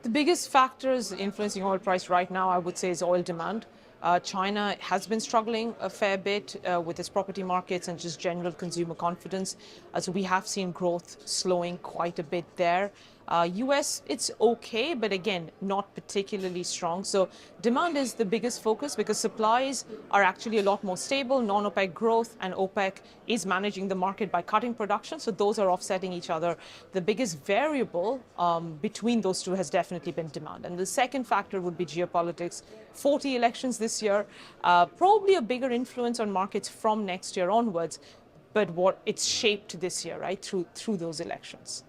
The biggest factors influencing oil price right now, I would say, is oil demand. China has been struggling a fair bit with its property markets and just general consumer confidence. So we have seen growth slowing quite a bit there. US, it's okay, but again, not particularly strong. So demand is the biggest focus because supplies are actually a lot more stable, non-OPEC growth, and OPEC is managing the market by cutting production. So those are offsetting each other. The biggest variable between those two has definitely been demand. And the second factor would be geopolitics. 40 elections this year, probably a bigger influence on markets from next year onwards, but what it's shaped this year, right, through those elections.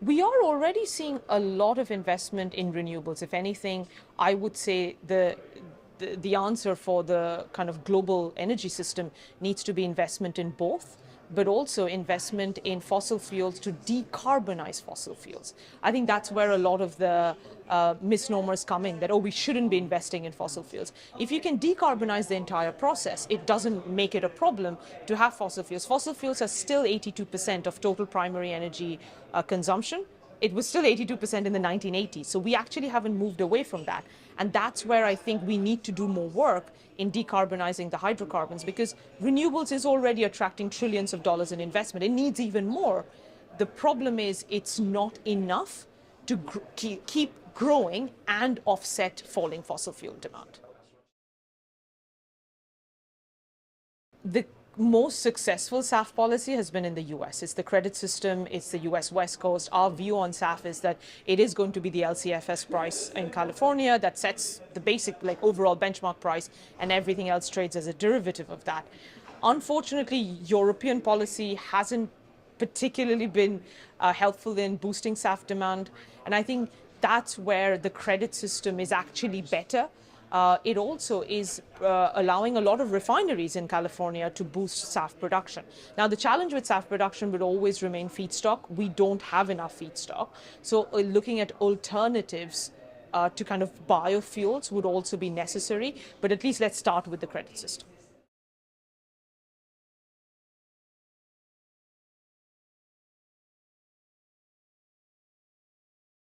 We are already seeing a lot of investment in renewables. If anything, I would say the answer for the kind of global energy system needs to be investment in both, but also investment in fossil fuels to decarbonize fossil fuels. I think that's where a lot of the misnomers come in, that, oh, we shouldn't be investing in fossil fuels. If you can decarbonize the entire process, it doesn't make it a problem to have fossil fuels. Fossil fuels are still 82% of total primary energy consumption. It was still 82% in the 1980s. So we actually haven't moved away from that. And that's where I think we need to do more work in decarbonizing the hydrocarbons, because renewables is already attracting trillions of dollars in investment. It needs even more. The problem is it's not enough to keep growing and offset falling fossil fuel demand. The most successful SAF policy has been in the US. It's the credit system, it's the US West Coast. Our view on SAF is that it is going to be the LCFS price in California that sets the basic overall benchmark price, and everything else trades as a derivative of that. Unfortunately, European policy hasn't particularly been helpful in boosting SAF demand, and I think that's where the credit system is actually better. It also is allowing a lot of refineries in California to boost SAF production. Now, the challenge with SAF production would always remain feedstock. We don't have enough feedstock. So looking at alternatives to kind of biofuels would also be necessary. But at least let's start with the credit system.